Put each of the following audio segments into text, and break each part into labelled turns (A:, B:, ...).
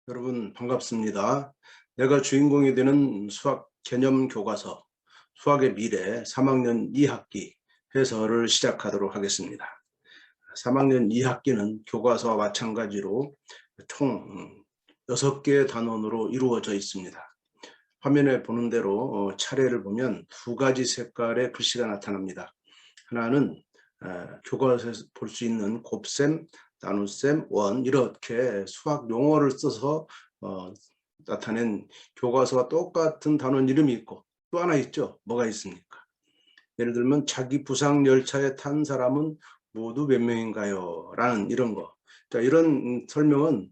A: 여러분 반갑습니다. 내가 주인공이 되는 수학 개념 교과서 수학의 미래 3학년 2학기 해설을 시작하도록 하겠습니다. 3학년 2학기는 교과서와 마찬가지로 총 6개의 단원으로 이루어져 있습니다. 화면에 보는 대로 차례를 보면 두 가지 색깔의 글씨가 나타납니다. 하나는 교과서에서 볼 수 있는 곱셈, 나눗셈, 원 이렇게 수학 용어를 써서 나타낸 교과서와 똑같은 단원 이름이 있고, 또 하나 있죠. 뭐가 있습니까? 예를 들면 자기 부상 열차에 탄 사람은 모두 몇 명인가요? 라는 이런 거. 자, 이런 설명은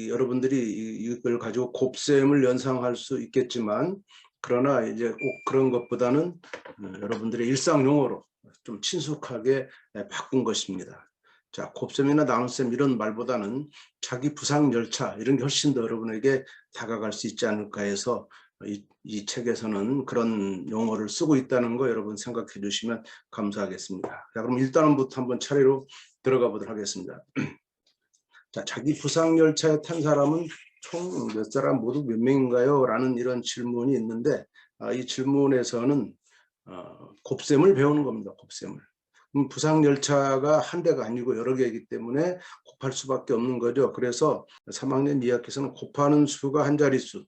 A: 여러분들이 이걸 가지고 곱셈을 연상할 수 있겠지만, 그러나 이제 꼭 그런 것보다는 여러분들의 일상 용어로 좀 친숙하게 바꾼 것입니다. 자, 곱셈이나 나눗셈 이런 말보다는 자기 부상 열차 이런 게 훨씬 더 여러분에게 다가갈 수 있지 않을까 해서 이 책에서는 그런 용어를 쓰고 있다는 거 여러분 생각해 주시면 감사하겠습니다. 자, 그럼 1단원부터 한번 차례로 들어가 보도록 하겠습니다. 자, 자기 부상 열차에 탄 사람은 총 몇 사람 모두 몇 명인가요? 라는 이런 질문이 있는데, 이 질문에서는 곱셈을 배우는 겁니다. 곱셈을. 부상 열차가 한 대가 아니고 여러 개이기 때문에 곱할 수밖에 없는 거죠. 그래서 3학년 2학기에서는 곱하는 수가 한 자릿수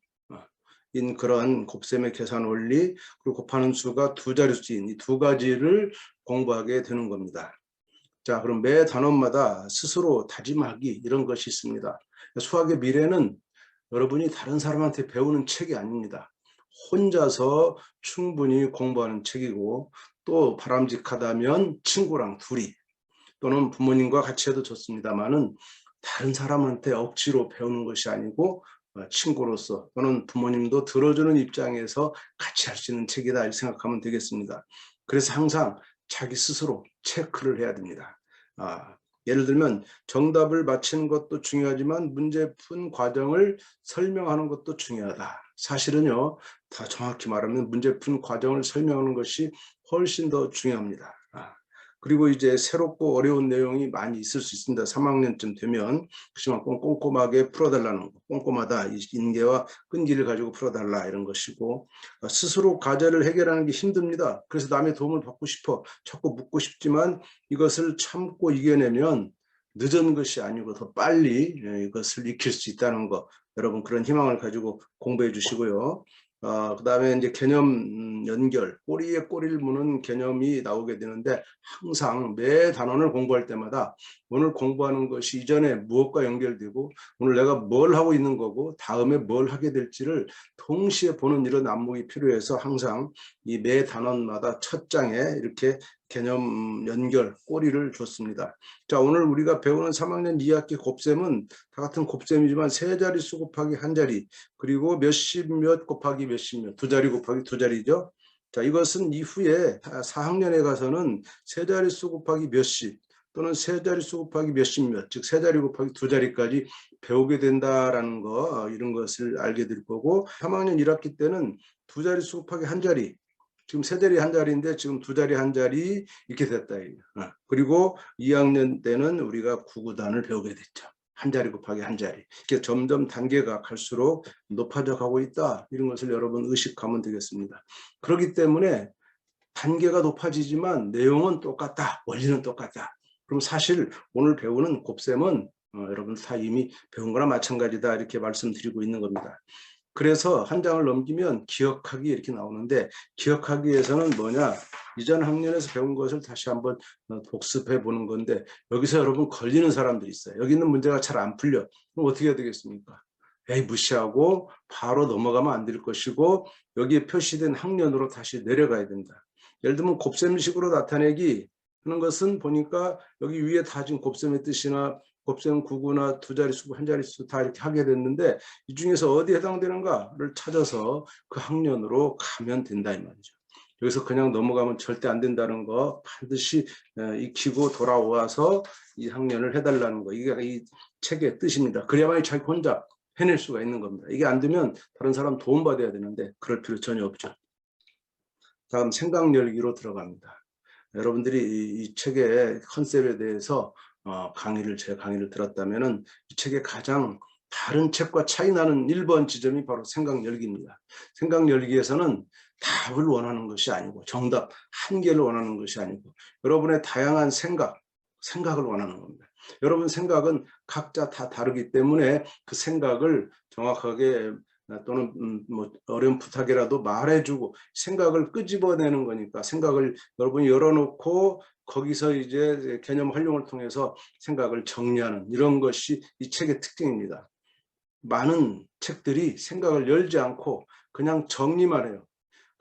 A: 인 그런 곱셈의 계산 원리, 그리고 곱하는 수가 두 자릿수인 이 두 가지를 공부하게 되는 겁니다. 자, 그럼 매 단원마다 스스로 다짐하기 이런 것이 있습니다. 수학의 미래는 여러분이 다른 사람한테 배우는 책이 아닙니다. 혼자서 충분히 공부하는 책이고, 또 바람직하다면 친구랑 둘이 또는 부모님과 같이 해도 좋습니다만은 다른 사람한테 억지로 배우는 것이 아니고 친구로서 또는 부모님도 들어주는 입장에서 같이 할 수 있는 책이다 이렇게 생각하면 되겠습니다. 그래서 항상 자기 스스로 체크를 해야 됩니다. 예를 들면 정답을 맞히는 것도 중요하지만 문제 푼 과정을 설명하는 것도 중요하다. 사실은요, 더 정확히 말하면 문제 푼 과정을 설명하는 것이 훨씬 더 중요합니다. 그리고 이제 새롭고 어려운 내용이 많이 있을 수 있습니다. 3학년쯤 되면. 그렇지만 꼼꼼하게 풀어달라는 거. 꼼꼼하다. 인계와 끈기를 가지고 풀어달라 이런 것이고, 스스로 과제를 해결하는 게 힘듭니다. 그래서 남의 도움을 받고 싶어. 자꾸 묻고 싶지만 이것을 참고 이겨내면 늦은 것이 아니고 더 빨리 이것을 익힐 수 있다는 거. 여러분 그런 희망을 가지고 공부해 주시고요. 그 다음에 이제 개념 연결, 꼬리에 꼬리를 무는 개념이 나오게 되는데, 항상 매 단원을 공부할 때마다 오늘 공부하는 것이 이전에 무엇과 연결되고 오늘 내가 뭘 하고 있는 거고 다음에 뭘 하게 될지를 동시에 보는 이런 안목이 필요해서 항상 이 매 단원마다 첫 장에 이렇게 개념 연결 꼬리를 줬습니다. 자, 오늘 우리가 배우는 3학년 2학기 곱셈은 다 같은 곱셈이지만 세 자릿수 곱하기 한 자리, 그리고 몇십 몇 곱하기 몇십 몇, 두 자리 곱하기 두 자리죠. 자, 이것은 이후에 4학년에 가서는 세 자릿수 곱하기 몇십 또는 세 자릿수 곱하기 몇십 몇, 즉 세 자리 곱하기 두 자리까지 배우게 된다라는 거, 이런 것을 알게 될 거고, 3학년 1학기 때는 두 자릿수 곱하기 한 자리, 지금 세 자리 한 자리인데 지금 두 자리 한 자리 이렇게 됐다. 그리고 2학년 때는 우리가 구구단을 배우게 됐죠. 한 자리 곱하기 한 자리. 이렇게 점점 단계가 갈수록 높아져 가고 있다. 이런 것을 여러분 의식하면 되겠습니다. 그렇기 때문에 단계가 높아지지만 내용은 똑같다. 원리는 똑같다. 그럼 사실 오늘 배우는 곱셈은 여러분 다 이미 배운 거나 마찬가지다 이렇게 말씀드리고 있는 겁니다. 그래서 한 장을 넘기면 기억하기 이렇게 나오는데, 기억하기 위해서는 뭐냐, 이전 학년에서 배운 것을 다시 한번 복습해 보는 건데, 여기서 여러분 걸리는 사람들이 있어요. 여기 있는 문제가 잘 안 풀려. 그럼 어떻게 해야 되겠습니까? 에이, 무시하고 바로 넘어가면 안 될 것이고, 여기에 표시된 학년으로 다시 내려가야 된다. 예를 들면 곱셈식으로 나타내기 하는 것은 보니까 여기 위에 다 지금 곱셈의 뜻이나 곱셈 구구나 두 자릿수 한 자릿수 다 이렇게 하게 됐는데, 이 중에서 어디에 해당되는가를 찾아서 그 학년으로 가면 된다 이 말이죠. 여기서 그냥 넘어가면 절대 안 된다는 거 반드시 익히고 돌아와서 이 학년을 해달라는 거, 이게 이 책의 뜻입니다. 그래야만 자기 혼자 해낼 수가 있는 겁니다. 이게 안 되면 다른 사람 도움받아야 되는데 그럴 필요 전혀 없죠. 다음 생각 열기로 들어갑니다. 여러분들이 이 책의 컨셉에 대해서 제 강의를 들었다면은 이 책의 가장 다른 책과 차이 나는 1번 지점이 바로 생각 열기입니다. 생각 열기에서는 답을 원하는 것이 아니고 정답 한 개를 원하는 것이 아니고 여러분의 다양한 생각을 원하는 겁니다. 여러분 생각은 각자 다 다르기 때문에 그 생각을 정확하게 또는 뭐 어려운 부탁이라도 말해주고 생각을 끄집어내는 거니까 생각을 여러분이 열어놓고 거기서 이제 개념 활용을 통해서 생각을 정리하는 이런 것이 이 책의 특징입니다. 많은 책들이 생각을 열지 않고 그냥 정리만 해요.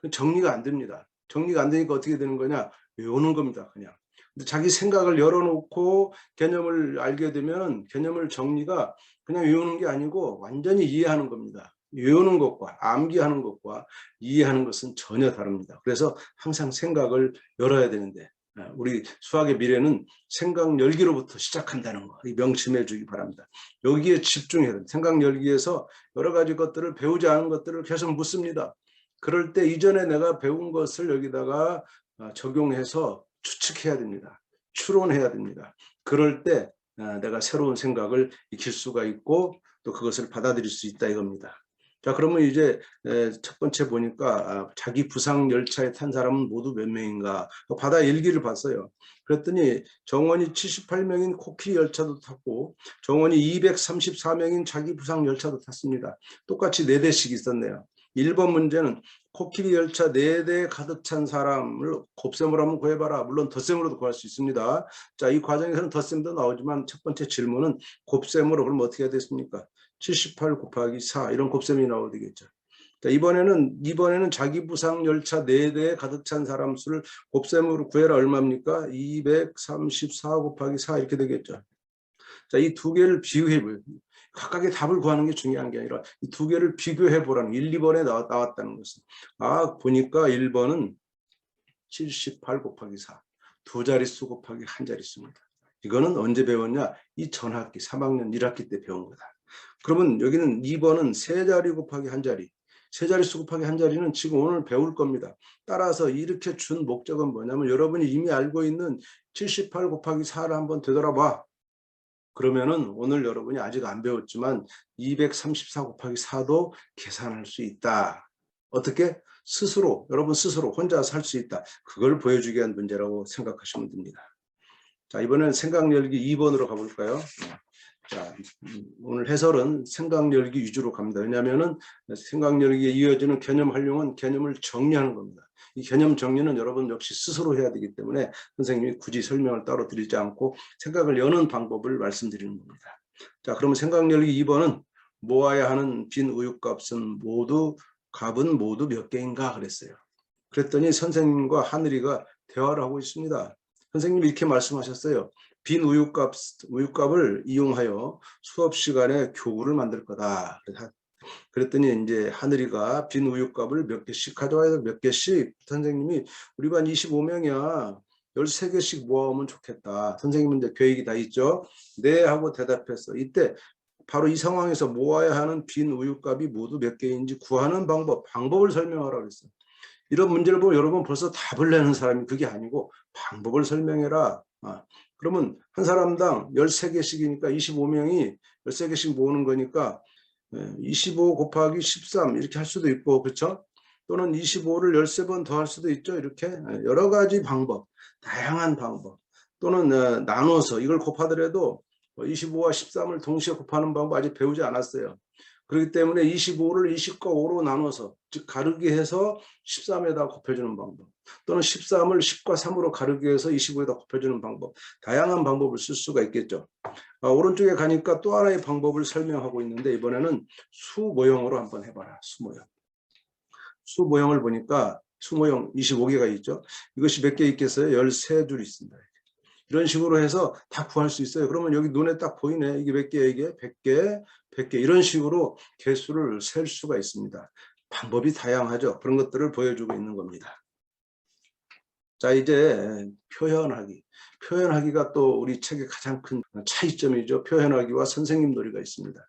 A: 정리가 안 됩니다. 정리가 안 되니까 어떻게 되는 거냐? 외우는 겁니다. 그냥. 근데 자기 생각을 열어놓고 개념을 알게 되면 개념을 정리가 그냥 외우는 게 아니고 완전히 이해하는 겁니다. 외우는 것과 암기하는 것과 이해하는 것은 전혀 다릅니다. 그래서 항상 생각을 열어야 되는데 우리 수학의 미래는 생각 열기로부터 시작한다는 거 명심해 주기 바랍니다. 여기에 집중해야 됩니다. 생각 열기에서 여러 가지 것들을 배우지 않은 것들을 계속 묻습니다. 그럴 때 이전에 내가 배운 것을 여기다가 적용해서 추측해야 됩니다. 추론해야 됩니다. 그럴 때 내가 새로운 생각을 익힐 수가 있고 또 그것을 받아들일 수 있다 이겁니다. 자, 그러면 이제 첫 번째 보니까 자기 부상 열차에 탄 사람은 모두 몇 명인가 바다 일기를 봤어요. 그랬더니 정원이 78명인 코끼리 열차도 탔고 정원이 234명인 자기 부상 열차도 탔습니다. 똑같이 4대씩 있었네요. 1번 문제는 코끼리 열차 4대 가득 찬 사람을 곱셈으로 한번 구해봐라. 물론 덧셈으로도 구할 수 있습니다. 자, 이 과정에서는 덧셈도 나오지만 첫 번째 질문은 곱셈으로 그럼 어떻게 해야 됐습니까? 78 곱하기 4 이런 곱셈이 나오게 되겠죠. 자, 이번에는 자기 부상 열차 4대에 가득 찬 사람 수를 곱셈으로 구해라. 얼마입니까? 234 곱하기 4 이렇게 되겠죠. 자, 이 두 개를 비교해보요. 각각의 답을 구하는 게 중요한 게 아니라 이 두 개를 비교해 보라는 1, 2번에 나왔다는 것은 보니까 1번은 78 곱하기 4 두 자릿수 곱하기 한 자릿수입니다. 이거는 언제 배웠냐? 이 전학기 3학년 1학기 때 배운 거다. 그러면 여기는 2번은 세 자리 곱하기 한 자리 세 자릿수 곱하기 한 자리는 지금 오늘 배울 겁니다. 따라서 이렇게 준 목적은 뭐냐면 여러분이 이미 알고 있는 78 곱하기 4를 한번 되돌아봐. 그러면은 오늘 여러분이 아직 안 배웠지만 234 곱하기 4도 계산할 수 있다. 어떻게? 스스로, 여러분 스스로 혼자서 할 수 있다. 그걸 보여주기 위한 문제라고 생각하시면 됩니다. 자, 이번엔 생각 열기 2번으로 가볼까요? 자, 오늘 해설은 생각 열기 위주로 갑니다. 왜냐하면은 생각 열기에 이어지는 개념 활용은 개념을 정리하는 겁니다. 이 개념 정리는 여러분 역시 스스로 해야 되기 때문에 선생님이 굳이 설명을 따로 드리지 않고 생각을 여는 방법을 말씀드리는 겁니다. 자, 그러면 생각 열기 2번은 모아야 하는 빈 우유값은 값은 모두 몇 개인가 그랬어요. 그랬더니 선생님과 하늘이가 대화를 하고 있습니다. 선생님이 이렇게 말씀하셨어요. 빈 우유값을 이용하여 수업 시간에 교구를 만들 거다. 그랬더니 이제 하늘이가 빈 우유값을 몇 개씩 가져와야 돼. 몇 개씩. 선생님이 우리 반 25명이야. 13개씩 모아오면 좋겠다. 선생님은 이제 계획이 다 있죠. 네 하고 대답했어. 이때 바로 이 상황에서 모아야 하는 빈 우유값이 모두 몇 개인지 구하는 방법을 설명하라고 그랬어요. 이런 문제를 보면 여러분 벌써 답을 내는 사람이 그게 아니고 방법을 설명해라. 그러면 한 사람당 13개씩이니까 25명이 13개씩 모으는 거니까 25 곱하기 13 이렇게 할 수도 있고 그렇죠? 또는 25를 13번 더 할 수도 있죠. 이렇게 여러 가지 방법, 다양한 방법 또는 나눠서 이걸 곱하더라도 25와 13을 동시에 곱하는 방법 아직 배우지 않았어요. 그렇기 때문에 25를 20과 5로 나눠서 즉 가르기 해서 13에다 곱해주는 방법 또는 13을 10과 3으로 가르기 해서 25에다 곱해주는 방법 다양한 방법을 쓸 수가 있겠죠. 오른쪽에 가니까 또 하나의 방법을 설명하고 있는데 이번에는 수 모형으로 한번 해봐라. 수 모형. 수 모형을 보니까 수 모형 25개가 있죠. 이것이 몇 개 있겠어요? 13줄 있습니다. 이런 식으로 해서 다 구할 수 있어요. 그러면 여기 눈에 딱 보이네. 이게 몇 개야 이게? 100개, 100개 이런 식으로 개수를 셀 수가 있습니다. 방법이 다양하죠. 그런 것들을 보여주고 있는 겁니다. 자, 이제 표현하기. 표현하기가 또 우리 책의 가장 큰 차이점이죠. 표현하기와 선생님 놀이가 있습니다.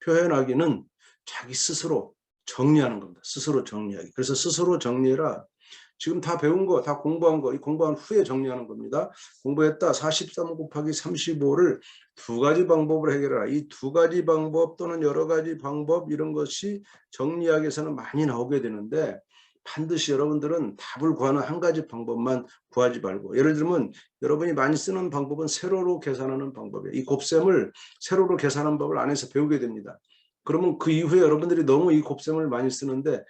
A: 표현하기는 자기 스스로 정리하는 겁니다. 스스로 정리하기. 그래서 스스로 정리해라. 지금 다 배운 거, 다 공부한 거, 이 공부한 후에 정리하는 겁니다. 공부했다. 43 곱하기 35를 두 가지 방법으로 해결하라. 이 두 가지 방법 또는 여러 가지 방법 이런 것이 정리학에서는 많이 나오게 되는데 반드시 여러분들은 답을 구하는 한 가지 방법만 구하지 말고, 예를 들면 여러분이 많이 쓰는 방법은 세로로 계산하는 방법이에요. 이 곱셈을 세로로 계산하는 법을 안에서 배우게 됩니다. 그러면 그 이후에 여러분들이 너무 이 곱셈을 많이 쓰는데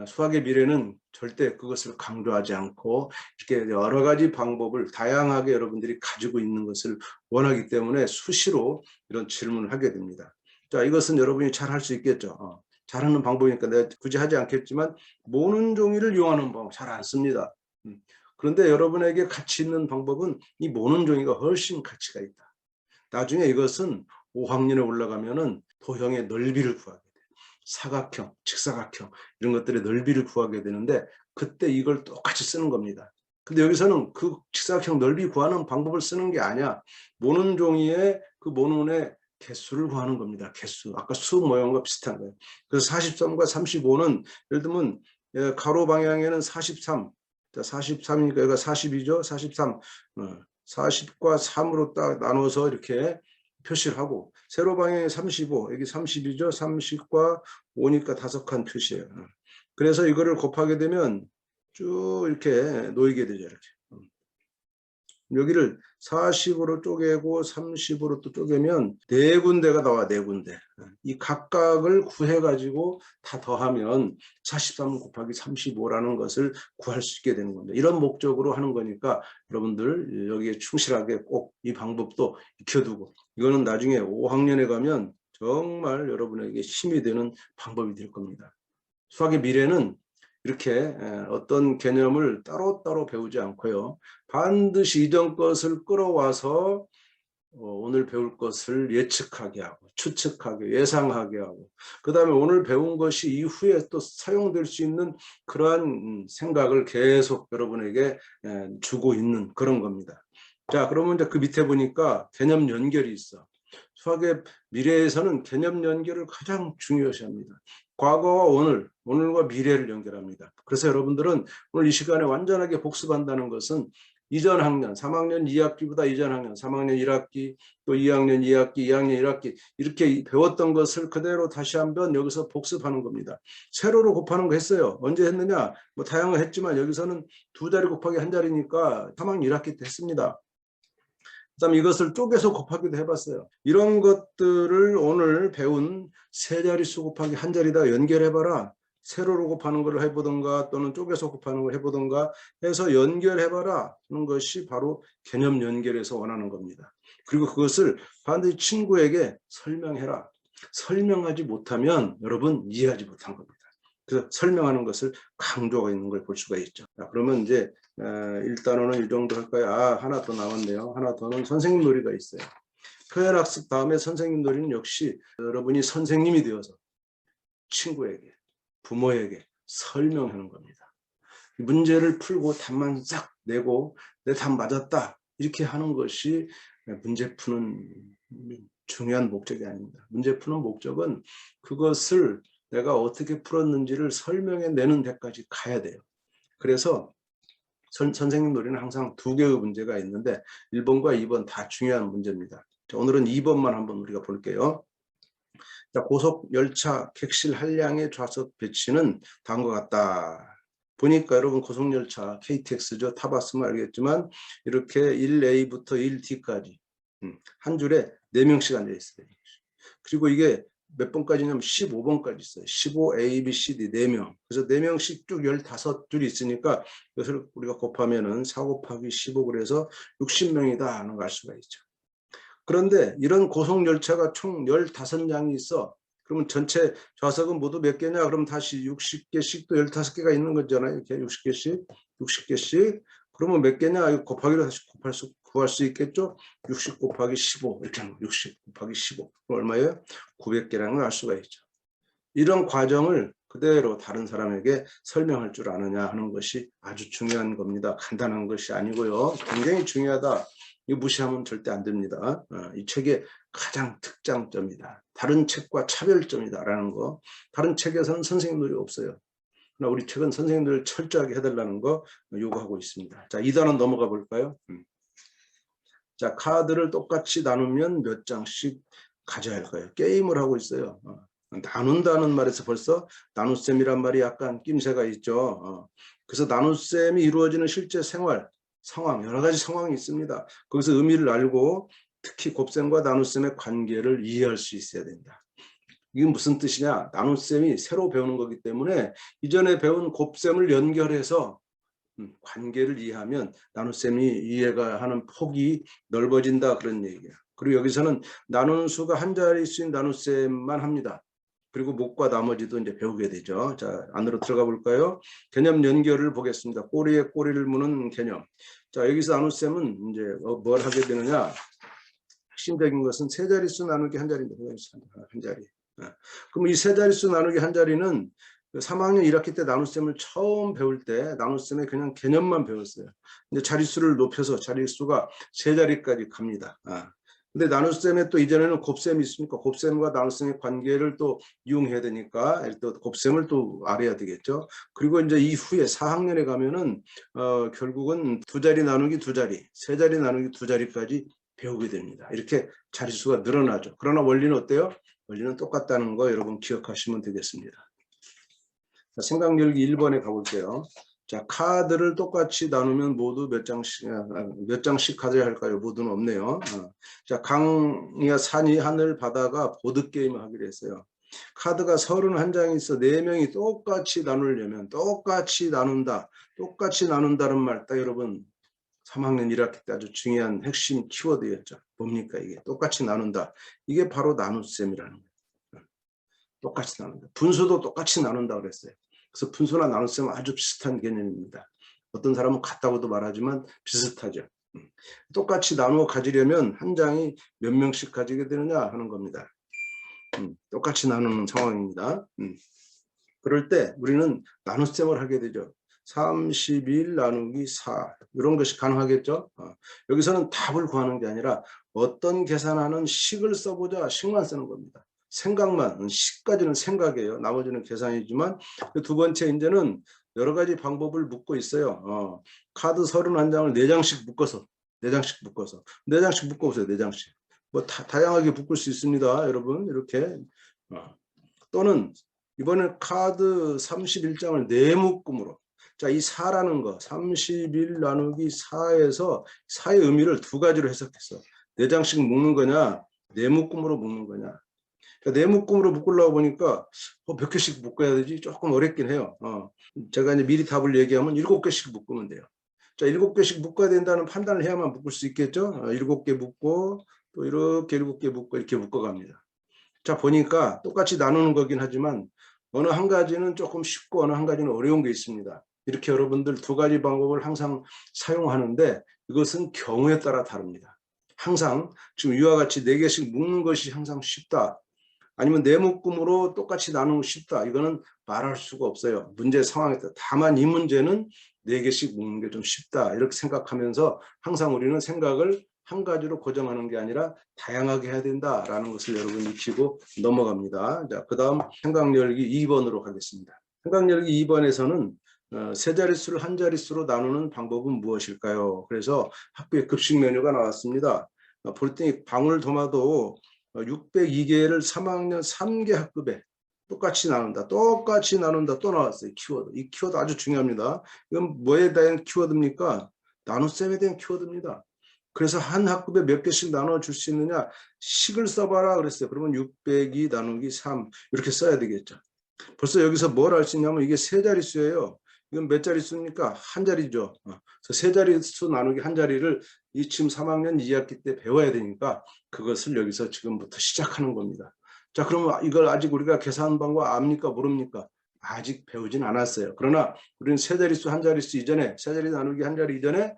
A: 수학의 미래는 절대 그것을 강조하지 않고 이렇게 여러 가지 방법을 다양하게 여러분들이 가지고 있는 것을 원하기 때문에 수시로 이런 질문을 하게 됩니다. 자, 이것은 여러분이 잘 할 수 있겠죠. 잘하는 방법이니까 내가 굳이 하지 않겠지만 모는 종이를 이용하는 방법 잘 안 씁니다. 그런데 여러분에게 가치 있는 방법은 이 모는 종이가 훨씬 가치가 있다. 나중에 이것은 5학년에 올라가면은 도형의 넓이를 구하게 돼요. 사각형, 직사각형 이런 것들의 넓이를 구하게 되는데 그때 이걸 똑같이 쓰는 겁니다. 근데 여기서는 그 직사각형 넓이 구하는 방법을 쓰는 게 아니야. 모는 종이에 그 모눈의 개수를 구하는 겁니다. 개수. 아까 수 모형과 비슷한 거예요. 그래서 43과 35는 예를 들면 가로 방향에는 43. 자, 43이니까 여기가 40이죠. 43. 40과 3으로 딱 나눠서 이렇게 표시를 하고 세로 방향에 35. 여기 30이죠. 30과 5니까 5칸 표시예요. 그래서 이거를 곱하게 되면 쭉 이렇게 놓이게 되죠. 이렇게. 여기를 40으로 쪼개고 30으로 또 쪼개면 네 군데가 나와. 네 군데. 이 각각을 구해 가지고 다 더하면 43 곱하기 35라는 것을 구할 수 있게 되는 겁니다. 이런 목적으로 하는 거니까 여러분들 여기에 충실하게 꼭 이 방법도 익혀두고, 이거는 나중에 5학년에 가면 정말 여러분에게 힘이 되는 방법이 될 겁니다. 수학의 미래는 이렇게 어떤 개념을 따로따로 배우지 않고요. 반드시 이전 것을 끌어와서 오늘 배울 것을 예측하게 하고 추측하게 예상하게 하고, 그 다음에 오늘 배운 것이 이후에 또 사용될 수 있는 그러한 생각을 계속 여러분에게 주고 있는 그런 겁니다. 자, 그러면 이제 그 밑에 보니까 개념 연결이 있어. 수학의 미래에서는 개념 연결을 가장 중요시합니다. 과거와 오늘, 오늘과 미래를 연결합니다. 그래서 여러분들은 오늘 이 시간에 완전하게 복습한다는 것은 이전 학년, 3학년 2학기보다 이전 학년, 3학년 1학기, 또 2학년 2학기, 2학년 1학기 이렇게 배웠던 것을 그대로 다시 한번 여기서 복습하는 겁니다. 세로로 곱하는 거 했어요. 언제 했느냐? 뭐 다양하게 했지만 여기서는 두 자리 곱하기 한 자리니까 3학년 1학기 때 했습니다. 그다음에 이것을 쪼개서 곱하기도 해봤어요. 이런 것들을 오늘 배운 세 자릿수 곱하기 한 자리다 연결해봐라. 세로로 곱하는 걸 해보던가 또는 쪼개서 곱하는 걸 해보던가 해서 연결해봐라 하는 것이 바로 개념 연결에서 원하는 겁니다. 그리고 그것을 반드시 친구에게 설명해라. 설명하지 못하면 여러분 이해하지 못한 겁니다. 그래서 설명하는 것을 강조가 있는 걸 볼 수가 있죠. 자, 그러면 이제 일단은 이 정도 할까요? 하나 더 남았네요. 하나 더는 선생님 놀이가 있어요. 표현학습 다음에 선생님 놀이는 역시 여러분이 선생님이 되어서 친구에게, 부모에게 설명하는 겁니다. 문제를 풀고 답만 싹 내고 내 답 맞았다 이렇게 하는 것이 문제 푸는 중요한 목적이 아닙니다. 문제 푸는 목적은 그것을 내가 어떻게 풀었는지를 설명해 내는 데까지 가야 돼요. 그래서 선생님 놀이는 항상 두 개의 문제가 있는데 1번과 2번 다 중요한 문제입니다. 자, 오늘은 2번만 한번 우리가 볼게요. 자, 고속열차 객실 한량의 좌석 배치는 다음과 같다. 보니까 여러분 고속열차 KTX죠. 타봤으면 알겠지만 이렇게 1A부터 1D까지 한 줄에 4명씩 앉아 있어요. 그리고 이게 몇 번까지냐면 15번까지 있어요. 15, A, B, C, D 4명. 그래서 4명씩 쭉 15줄이 있으니까 이것을 우리가 곱하면은 4 곱하기 15 그래서 60명이다 하는 걸 알 수가 있죠. 그런데 이런 고속열차가 총 15장이 있어. 그러면 전체 좌석은 모두 몇 개냐? 그럼 다시 60개씩 또 15개가 있는 거잖아요. 이렇게 60개씩. 그러면 몇 개냐? 이거 곱하기로 다시 구할 수 있겠죠? 60 곱하기 15 이렇게 하는 거. 60 곱하기 15 얼마예요? 900개라는 걸 알 수가 있죠. 이런 과정을 그대로 다른 사람에게 설명할 줄 아느냐 하는 것이 아주 중요한 겁니다. 간단한 것이 아니고요. 굉장히 중요하다. 이거 무시하면 절대 안 됩니다. 이 책의 가장 특장점이다. 다른 책과 차별점이다라는 거. 다른 책에서는 선생님 놀이 없어요. 그러나 우리 최근 선생님들 철저하게 해달라는 거 요구하고 있습니다. 자, 2단원 넘어가 볼까요? 자, 카드를 똑같이 나누면 몇 장씩 가져야 할까요? 게임을 하고 있어요. 나눈다는 말에서 벌써 나눗셈이란 말이 약간 낌새가 있죠. 그래서 나눗셈이 이루어지는 실제 생활, 상황, 여러 가지 상황이 있습니다. 거기서 의미를 알고 특히 곱셈과 나눗셈의 관계를 이해할 수 있어야 된다. 이게 무슨 뜻이냐? 나눗셈이 새로 배우는 거기 때문에 이전에 배운 곱셈을 연결해서 관계를 이해하면 나눗셈이 이해가 하는 폭이 넓어진다, 그런 얘기야. 그리고 여기서는 나누는 수가 한 자릿수인 나눗셈만 합니다. 그리고 목과 나머지도 이제 배우게 되죠. 자, 안으로 들어가 볼까요? 개념 연결을 보겠습니다. 꼬리에 꼬리를 무는 개념. 자, 여기서 나눗셈은 이제 뭘 하게 되느냐? 핵심적인 것은 세 자릿수 나누기 한 자리인데, 한 자리. 그럼 이 세 자릿수 나누기 한 자리는 3학년 1학기 때 나눗셈을 처음 배울 때 나눗셈의 그냥 개념만 배웠어요. 근데 자릿수를 높여서 자릿수가 세 자리까지 갑니다. 근데 나눗셈에 또 이전에는 곱셈이 있으니까 곱셈과 나눗셈의 관계를 또 이용해야 되니까 또 곱셈을 또 알아야 되겠죠. 그리고 이제 이후에 4학년에 가면은 결국은 두 자리 나누기 두 자리, 세 자리 나누기 두 자리까지 배우게 됩니다. 이렇게 자릿수가 늘어나죠. 그러나 원리는 어때요? 원리는 똑같다는 거 여러분 기억하시면 되겠습니다. 자, 생각 열기 1번에 가볼게요. 자, 카드를 똑같이 나누면 모두 몇 장씩 가져야 할까요? 모두는 없네요. 자, 강이야 산이 하늘 바다가 보드게임을 하기로 했어요. 카드가 31장이 있어 4명이 똑같이 나누려면 똑같이 나눈다. 똑같이 나눈다는 말 딱 여러분 3학년 1학기 때 아주 중요한 핵심 키워드였죠. 뭡니까 이게? 똑같이 나눈다. 이게 바로 나눗셈이라는 거예요. 똑같이 나눈다. 분수도 똑같이 나눈다 그랬어요. 그래서 분수나 나눗셈은 아주 비슷한 개념입니다. 어떤 사람은 같다고도 말하지만 비슷하죠. 똑같이 나누어 가지려면 한 장이 몇 명씩 가지게 되느냐 하는 겁니다. 똑같이 나누는 상황입니다. 그럴 때 우리는 나눗셈을 하게 되죠. 31 나누기 4 이런 것이 가능하겠죠. 여기서는 답을 구하는 게 아니라 어떤 계산하는 식을 써보자, 식만 쓰는 겁니다. 생각만, 식까지는 생각이에요. 나머지는 계산이지만 두 번째 이제는 여러 가지 방법을 묶고 있어요. 카드 31장을 4장씩 묶어서 4장씩 묶어보세요. 4장씩 뭐 다양하게 묶을 수 있습니다. 여러분 이렇게 또는 이번엔 카드 31장을 4묶음으로 자, 이 4라는 거 31 나누기 4에서 4의 의미를 두 가지로 해석했어. 4장씩 묶는 거냐 4묶음으로 묶는 거냐. 그러니까 4묶음으로 묶으려고 보니까 몇 개씩 묶어야 되지? 조금 어렵긴 해요. 제가 이제 미리 답을 얘기하면 7개씩 묶으면 돼요. 자, 7개씩 묶어야 된다는 판단을 해야만 묶을 수 있겠죠. 7개 묶고 또 이렇게 7개 묶고 이렇게 묶어갑니다. 자, 보니까 똑같이 나누는 거긴 하지만 어느 한 가지는 조금 쉽고 어느 한 가지는 어려운 게 있습니다. 이렇게 여러분들 두 가지 방법을 항상 사용하는데 이것은 경우에 따라 다릅니다. 항상 지금 이와 같이 4개씩 묶는 것이 항상 쉽다. 아니면 4묶음으로 똑같이 나누면 쉽다. 이거는 말할 수가 없어요. 문제 상황에 따라. 다만 이 문제는 4개씩 묶는 게 좀 쉽다. 이렇게 생각하면서 항상 우리는 생각을 한 가지로 고정하는 게 아니라 다양하게 해야 된다라는 것을 여러분 익히고 넘어갑니다. 자, 그 다음 생각 열기 2번으로 가겠습니다. 생각 열기 2번에서는 세 자릿수를 한 자릿수로 나누는 방법은 무엇일까요? 그래서 학교에 급식 메뉴가 나왔습니다. 볼 때 방울토마토 602개를 3학년 3개 학급에 똑같이 나눈다. 똑같이 나눈다. 또 나왔어요. 키워드. 이 키워드 아주 중요합니다. 이건 뭐에 대한 키워드입니까? 나눗셈에 대한 키워드입니다. 그래서 한 학급에 몇 개씩 나눠줄 수 있느냐? 식을 써봐라 그랬어요. 그러면 602 나누기 3 이렇게 써야 되겠죠. 벌써 여기서 뭘 할 수 있냐면 이게 세 자릿수예요. 이건 몇 자릿수입니까? 한 자리죠. 그래서 세 자릿수 나누기 한 자리를 지금 3학년 2학기 때 배워야 되니까 그것을 여기서 지금부터 시작하는 겁니다. 자, 그러면 이걸 아직 우리가 계산 방법 압니까? 모릅니까? 아직 배우진 않았어요. 그러나 우리는 세 자릿수 한 자릿수 이전에 세 자리 나누기 한 자리 이전에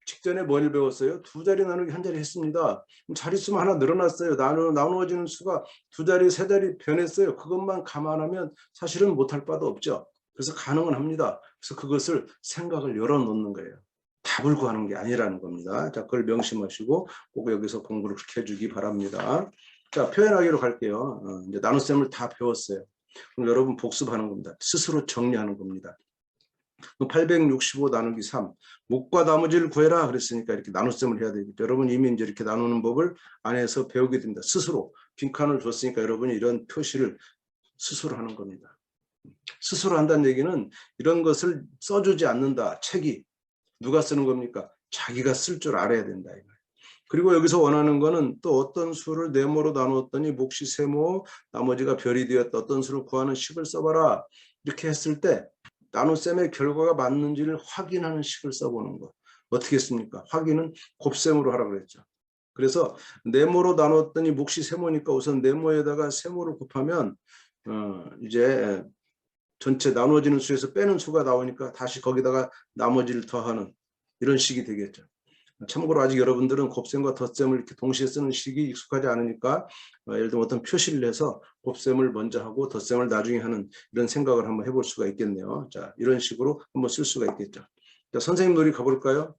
A: 직전에 뭘 배웠어요? 두 자리 나누기 한 자리 했습니다. 자릿수만 하나 늘어났어요. 나누어지는 수가 두 자리, 세 자리 변했어요. 그것만 감안하면 사실은 못할 바도 없죠. 그래서 가능은 합니다. 그래서 그것을 생각을 열어놓는 거예요. 답을 구하는 게 아니라는 겁니다. 자, 그걸 명심하시고 꼭 여기서 공부를 그렇게 해주기 바랍니다. 자, 표현하기로 갈게요. 이제 나눗셈을 다 배웠어요. 그럼 여러분 복습하는 겁니다. 스스로 정리하는 겁니다. 865 나누기 3. 목과 나머지를 구해라 그랬으니까 이렇게 나눗셈을 해야 되겠죠. 여러분 이미 이제 이렇게 나누는 법을 안에서 배우게 됩니다. 스스로 빈칸을 줬으니까 여러분이 이런 표시를 스스로 하는 겁니다. 스스로 한다는 얘기는 이런 것을 써주지 않는다. 책이 누가 쓰는 겁니까? 자기가 쓸 줄 알아야 된다. 그리고 여기서 원하는 거는 또 어떤 수를 네모로 나누었더니 몫이 세모, 나머지가 별이 되었다. 어떤 수를 구하는 식을 써봐라. 이렇게 했을 때 나눗셈의 결과가 맞는지를 확인하는 식을 써보는 거. 어떻게 했습니까? 확인은 곱셈으로 하라고 그랬죠. 그래서 네모로 나눴더니 몫이 세모니까 우선 네모에다가 세모를 곱하면 이제 전체 나누어지는 수에서 빼는 수가 나오니까 다시 거기다가 나머지를 더하는 이런 식이 되겠죠. 참고로 아직 여러분들은 곱셈과 덧셈을 이렇게 동시에 쓰는 식이 익숙하지 않으니까 예를 들면 어떤 표시를 해서 곱셈을 먼저 하고 덧셈을 나중에 하는 이런 생각을 한번 해볼 수가 있겠네요. 자, 이런 식으로 한번 쓸 수가 있겠죠. 자, 선생님 놀이 가볼까요?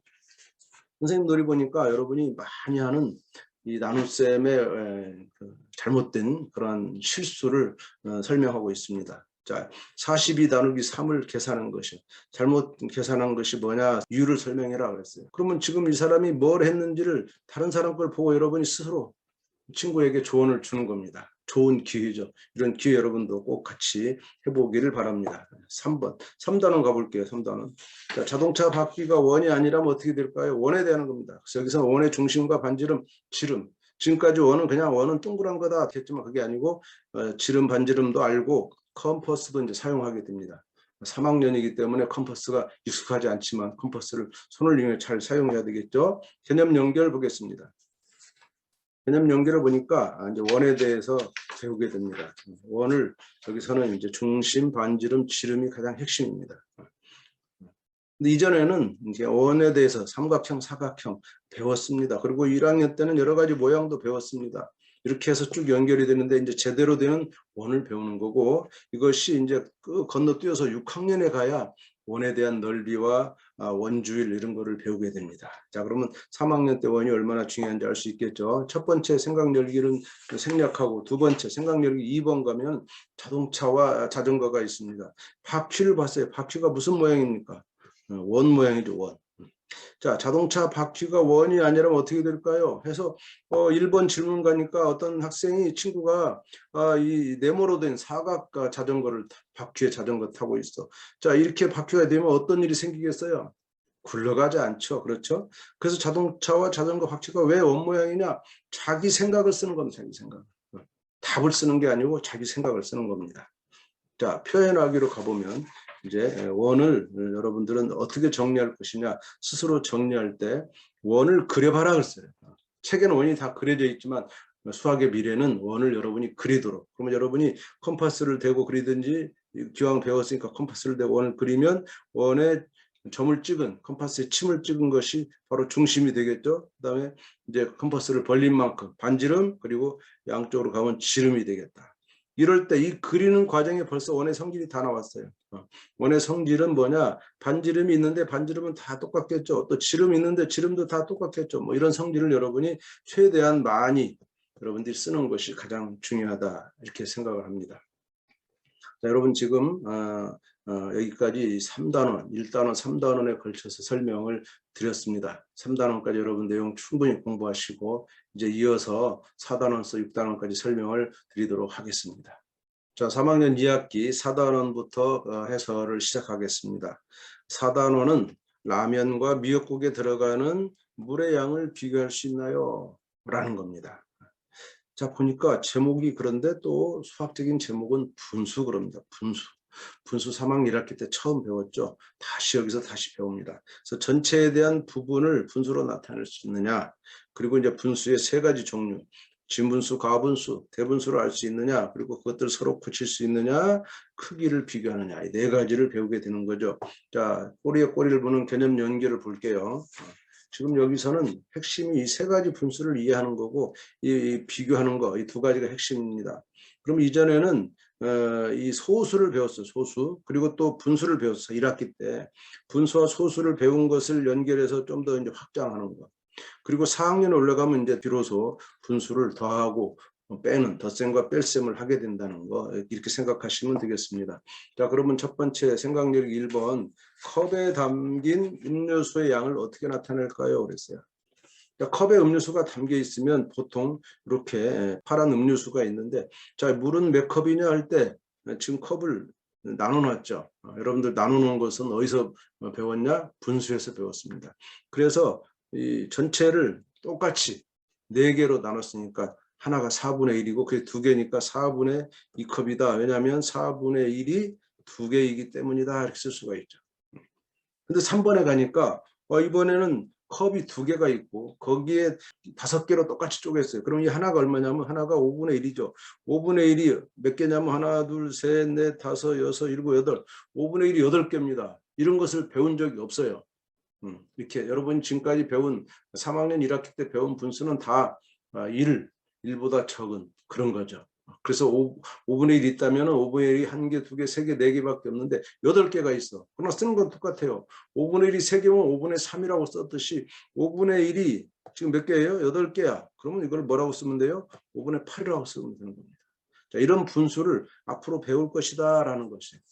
A: 선생님 놀이 보니까 여러분이 많이 하는 이 나눗셈의 잘못된 그런 실수를 설명하고 있습니다. 자, 42 나누기 3을 계산한 것이 잘못 계산한 것이 뭐냐 이유를 설명해라 그랬어요. 그러면 지금 이 사람이 뭘 했는지를 다른 사람 걸 보고 여러분이 스스로 친구에게 조언을 주는 겁니다. 좋은 기회죠. 이런 기회 여러분도 꼭 같이 해보기를 바랍니다. 3번 3단원 가볼게요. 3단원. 자, 자동차 바퀴가 원이 아니라면 어떻게 될까요? 원에 대한 겁니다. 그래서 여기서 원의 중심과 반지름, 지름. 지금까지 원은 그냥 원은 동그란 거다 했지만 그게 아니고 지름, 반지름도 알고 컴퍼스도 이제 사용하게 됩니다. 3학년이기 때문에 컴퍼스가 익숙하지 않지만 컴퍼스를 손을 이용해 잘 사용해야 되겠죠. 개념 연결 보겠습니다. 개념 연결을 보니까 이제 원에 대해서 배우게 됩니다. 원을 여기서는 이제 중심, 반지름, 지름이 가장 핵심입니다. 근데 이전에는 이제 원에 대해서 삼각형, 사각형 배웠습니다. 그리고 1학년 때는 여러 가지 모양도 배웠습니다. 이렇게 해서 쭉 연결이 되는데 이제 제대로 되는 원을 배우는 거고 이것이 이제 건너뛰어서 6학년에 가야 원에 대한 넓이와 원주일 이런 거를 배우게 됩니다. 자, 그러면 3학년 때 원이 얼마나 중요한지 알 수 있겠죠. 첫 번째 생각 열기는 생략하고 두 번째 생각 열기 2번 가면 자동차와 자전거가 있습니다. 바퀴를 봤어요. 바퀴가 무슨 모양입니까? 원 모양이죠. 원. 자, 자동차 바퀴가 원이 아니라면 어떻게 될까요? 해서 1번 질문 가니까 어떤 학생이 친구가 이 네모로 된 사각 자전거를 바퀴에 자전거 타고 있어. 자, 이렇게 바퀴가 되면 어떤 일이 생기겠어요? 굴러가지 않죠. 그렇죠? 그래서 자동차와 자전거 바퀴가 왜 원 모양이냐? 자기 생각을 쓰는 겁니다. 자기 생각. 답을 쓰는 게 아니고 자기 생각을 쓰는 겁니다. 자, 표현하기로 가보면 이제 원을 여러분들은 어떻게 정리할 것이냐 스스로 정리할 때 원을 그려봐라 그랬어요. 책에는 원이 다 그려져 있지만 수학의 미래는 원을 여러분이 그리도록 그러면 여러분이 컴파스를 대고 그리든지 기왕 배웠으니까 컴파스를 대고 원을 그리면 원에 점을 찍은 컴파스에 침을 찍은 것이 바로 중심이 되겠죠. 그 다음에 이제 컴파스를 벌린 만큼 반지름 그리고 양쪽으로 가면 지름이 되겠다. 이럴 때 이 그리는 과정에 벌써 원의 성질이 다 나왔어요. 원의 성질은 뭐냐? 반지름이 있는데 반지름은 다 똑같겠죠. 또 지름이 있는데 지름도 다 똑같겠죠. 뭐 이런 성질을 여러분이 최대한 많이 여러분들이 쓰는 것이 가장 중요하다 이렇게 생각을 합니다. 자, 여러분 지금 여기까지 3단원, 1단원, 3단원에 걸쳐서 설명을 드렸습니다. 3단원까지 여러분 내용 충분히 공부하시고 이제 이어서 4단원에서 6단원까지 설명을 드리도록 하겠습니다. 자, 3학년 2학기 4단원부터 해설을 시작하겠습니다. 4단원은 라면과 미역국에 들어가는 물의 양을 비교할 수 있나요? 라는 겁니다. 자, 보니까 제목이 그런데 또 수학적인 제목은 분수 그럽니다. 분수. 분수 3학년 1학기 때 처음 배웠죠. 다시 여기서 다시 배웁니다. 그래서 전체에 대한 부분을 분수로 나타낼 수 있느냐. 그리고 이제 분수의 세 가지 종류. 진분수, 가분수, 대분수를 알 수 있느냐. 그리고 그것들을 서로 붙일 수 있느냐. 크기를 비교하느냐. 이 네 가지를 배우게 되는 거죠. 자, 꼬리에 꼬리를 무는 개념 연결을 볼게요. 지금 여기서는 핵심이 이 세 가지 분수를 이해하는 거고 이 비교하는 거, 이 두 가지가 핵심입니다. 그럼 이전에는 이 소수를 배웠어요. 소수. 그리고 또 분수를 배웠어요. 1학기 때. 분수와 소수를 배운 것을 연결해서 좀 더 이제 확장하는 거. 그리고 4학년에 올라가면 이제 비로소 분수를 더하고 빼는 덧셈과 뺄셈을 하게 된다는 거 이렇게 생각하시면 되겠습니다. 자, 그러면 첫 번째 생각력 1번 컵에 담긴 음료수의 양을 어떻게 나타낼까요? 그랬어요. 자, 컵에 음료수가 담겨 있으면 보통 이렇게 파란 음료수가 있는데 자, 물은 몇 컵이냐 할 때 지금 컵을 나눠놨죠. 여러분들 나누는 것은 어디서 배웠냐? 분수에서 배웠습니다. 그래서 이 전체를 똑같이 4개로 나눴으니까 하나가 4분의 1이고 그게 2개니까 4분의 2컵이다. 왜냐하면 4분의 1이 2개이기 때문이다. 이렇게 쓸 수가 있죠. 근데 3번에 가니까 이번에는 컵이 2개가 있고 거기에 5개로 똑같이 쪼갰어요. 그럼 이 하나가 얼마냐면 하나가 5분의 1이죠. 5분의 1이 몇 개냐면 하나, 둘, 셋, 넷, 다섯, 여섯, 일곱, 여덟. 5분의 1이 8개입니다. 이런 것을 배운 적이 없어요. 이렇게 여러분 지금까지 배운 3학년 1학기 때 배운 분수는 다 1보다 적은 그런 거죠. 그래서 5분의 1이 있다면 5분의 1이 1개, 2개, 3개, 4개밖에 없는데 8개가 있어. 그러나 쓰는 건 똑같아요. 5분의 1이 3개면 5분의 3이라고 썼듯이 5분의 1이 지금 몇 개예요? 8개야. 그러면 이걸 뭐라고 쓰면 돼요? 5분의 8이라고 쓰면 되는 겁니다. 자, 이런 분수를 앞으로 배울 것이다 라는 것이에요.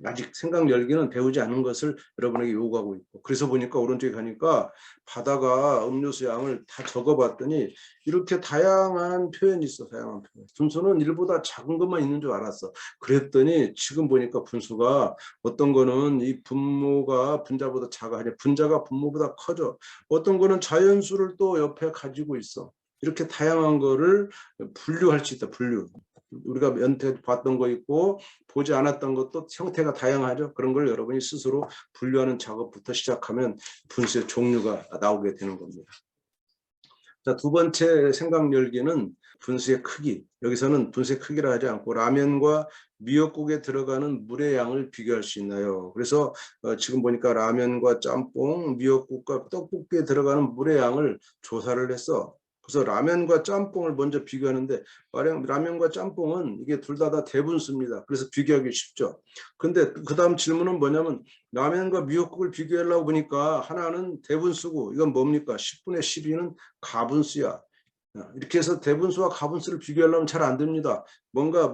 A: 아직 생각 열기는 배우지 않은 것을 여러분에게 요구하고 있고 그래서 보니까 오른쪽에 가니까 바다가 음료수 양을 다 적어봤더니 이렇게 다양한 표현이 있어. 다양한 표현. 분수는 1보다 작은 것만 있는 줄 알았어. 그랬더니 지금 보니까 분수가 어떤 거는 이 분모가 분자보다 작아. 분자가 분모보다 커져. 어떤 거는 자연수를 또 옆에 가지고 있어. 이렇게 다양한 거를 분류할 수 있다. 분류. 우리가 연태 봤던 거 있고 보지 않았던 것도 형태가 다양하죠. 그런 걸 여러분이 스스로 분류하는 작업부터 시작하면 분수의 종류가 나오게 되는 겁니다. 자, 두 번째 생각 열기는 분수의 크기. 여기서는 분수의 크기라 하지 않고 라면과 미역국에 들어가는 물의 양을 비교할 수 있나요? 그래서 지금 보니까 라면과 짬뽕, 미역국과 떡볶이에 들어가는 물의 양을 조사를 했어. 그래서 라면과 짬뽕을 먼저 비교하는데 라면과 짬뽕은 이게 둘 다 대분수입니다. 그래서 비교하기 쉽죠. 근데 그 다음 질문은 뭐냐면 라면과 미역국을 비교하려고 보니까 하나는 대분수고 이건 뭡니까? 10분의 12는 가분수야. 이렇게 해서 대분수와 가분수를 비교하려면 잘 안 됩니다. 뭔가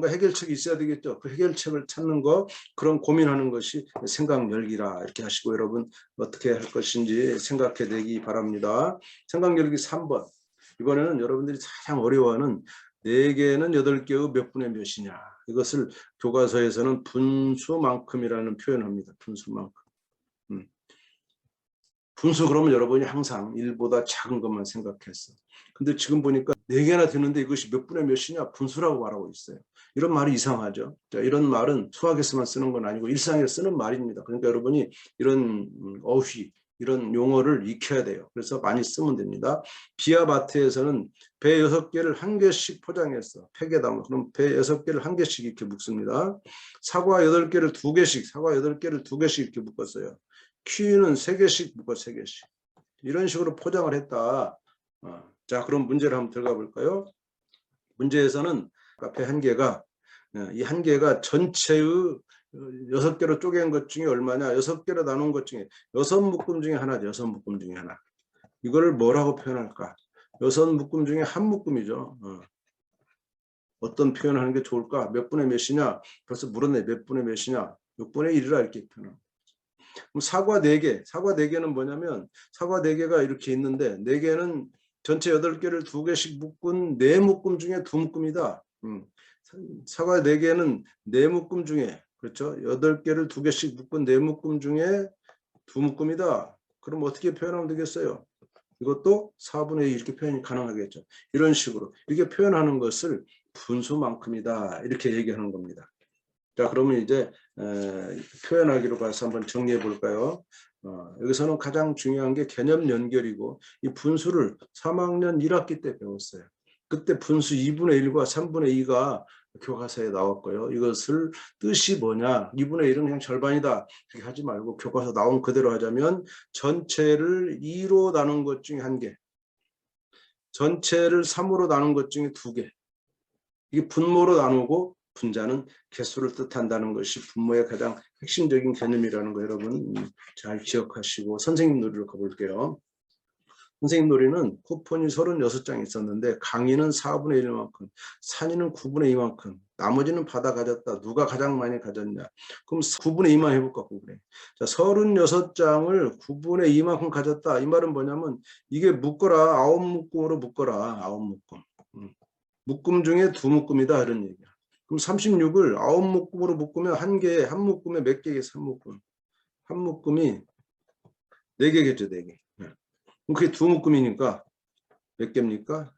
A: 해결책이 있어야 되겠죠. 그 해결책을 찾는 거, 그런 고민하는 것이 생각 열기라 이렇게 하시고 여러분 어떻게 할 것인지 생각해 내기 바랍니다. 생각 열기 3번. 이번에는 여러분들이 가장 어려워하는 4개는 8개의 몇 분의 몇이냐. 이것을 교과서에서는 분수만큼이라는 표현을 합니다. 분수만큼. 분수 그러면 여러분이 항상 1보다 작은 것만 생각했어. 근데 지금 보니까 4개나 되는데 이것이 몇 분의 몇이냐 분수라고 말하고 있어요. 이런 말이 이상하죠. 자, 이런 말은 수학에서만 쓰는 건 아니고 일상에 쓰는 말입니다. 그러니까 여러분이 이런 어휘, 이런 용어를 익혀야 돼요. 그래서 많이 쓰면 됩니다. 비아마트에서는 배 6개를 1개씩 포장했어. 팩에 담아. 그럼 배 6개를 1개씩 이렇게 묶습니다. 사과 8개를 2개씩, 사과 8개를 2개씩 이렇게 묶었어요. 키위는 3개씩 묶어 3개씩. 이런 식으로 포장을 했다. 자, 그럼 문제를 한번 들어가 볼까요? 문제에서는 앞에 1개가 이 1개가 전체의 6개로 쪼갠 것 중에 얼마냐? 6개로 나눈 것 중에 6묶음 중에 하나죠. 6묶음 중에 하나. 이거를 뭐라고 표현할까? 6묶음 중에 한 묶음이죠. 어떤 표현을 하는 게 좋을까? 몇 분의 몇이냐? 벌써 물었네. 몇 분의 몇이냐? 6분의 1이라 이렇게 표현합니다. 그럼 사과 4개. 사과 4개는 뭐냐면 사과 4개가 이렇게 있는데 4개는 전체 8개를 2개씩 묶은 4묶음 중에 2묶음이다. 사과 4개는 4묶음 중에 그렇죠. 8개를 2개씩 묶은 4묶음 중에 2묶음이다. 그럼 어떻게 표현하면 되겠어요? 이것도 4분의 2 이렇게 표현이 가능하겠죠. 이런 식으로 이렇게 표현하는 것을 분수만큼이다. 이렇게 얘기하는 겁니다. 자, 그러면 이제 표현하기로 가서 한번 정리해 볼까요? 여기서는 가장 중요한 게 개념 연결이고 이 분수를 3학년 1학기 때 배웠어요. 그때 분수 2분의 1과 3분의 2가 교과서에 나왔고요. 이것을 뜻이 뭐냐? 2분의 1은 그냥 절반이다. 그렇게 하지 말고 교과서 나온 그대로 하자면 전체를 2로 나눈 것 중에 1개, 전체를 3으로 나눈 것 중에 2개. 이게 분모로 나누고 분자는 개수를 뜻한다는 것이 분모의 가장 핵심적인 개념이라는 거 여러분 잘 기억하시고 선생님 놀이로 가볼게요. 선생님 놀이는 쿠폰이 36장 있었는데 강의는 4분의 1만큼, 산이는 9분의 2만큼, 나머지는 받아 가졌다. 누가 가장 많이 가졌냐? 그럼 9분의 2만 해볼까? 9분의 2. 자, 36장을 9분의 2만큼 가졌다. 이 말은 뭐냐면 이게 묶어라. 9묶음으로 묶어라. 9묶음. 묶음 중에 2묶음이다. 이런 얘기야. 그럼 36을 9묶음으로 묶으면 한 묶음에 몇 개겠어? 3묶음. 한 묶음이 4개겠죠. 4개. 그럼 그게 2묶음이니까 몇 개입니까?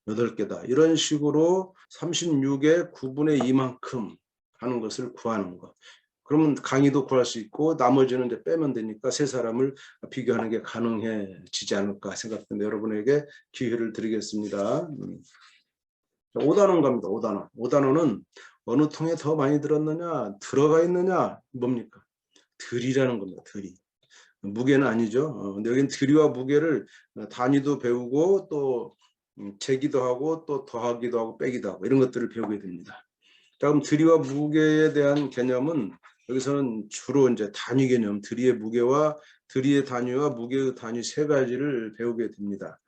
A: 8개다. 이런 식으로 36의 9분의 2만큼 하는 것을 구하는 거. 그러면 강의도 구할 수 있고 나머지는 이제 빼면 되니까 세 사람을 비교하는 게 가능해지지 않을까 생각합니다. 여러분에게 기회를 드리겠습니다. 5단원 갑니다. 5단원. 5단원은 어느 통에 더 많이 들었느냐, 들어가 있느냐, 뭡니까? 들이라는 겁니다. 들이. 무게는 아니죠. 근데 여기는 들이와 무게를 단위도 배우고 또 재기도 하고 또 더하기도 하고 빼기도 하고 이런 것들을 배우게 됩니다. 자, 그럼 들이와 무게에 대한 개념은 여기서는 주로 이제 단위 개념, 들이의 무게와 들이의 단위와 무게의 단위 세 가지를 배우게 됩니다.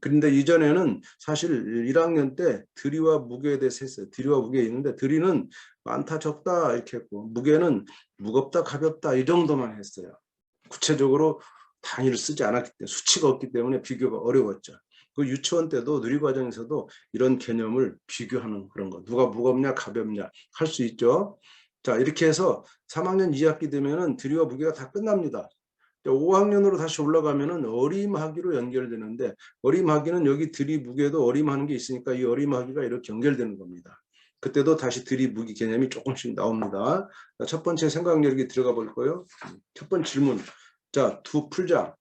A: 그런데 이전에는 사실 1학년 때 들이와 무게에 대해서 했어요. 들이와 무게 있는데 들이는 많다 적다 이렇게 했고 무게는 무겁다 가볍다 이 정도만 했어요. 구체적으로 단위를 쓰지 않았기 때문에 수치가 없기 때문에 비교가 어려웠죠. 그 유치원 때도 누리과정에서도 이런 개념을 비교하는 그런 거. 누가 무겁냐 가볍냐 할 수 있죠. 자, 이렇게 해서 3학년 2학기 되면은 들이와 무게가 다 끝납니다. 5학년으로 다시 올라가면은 어림하기로 연결되는데 어림하기는 여기 들이 무게도 어림하는 게 있으니까 이 어림하기가 이렇게 연결되는 겁니다. 그때도 다시 들이 무게 개념이 조금씩 나옵니다. 자, 첫 번째 생각력이 들어가 볼 거예요. 첫 번째 질문. 자, 두 풀장.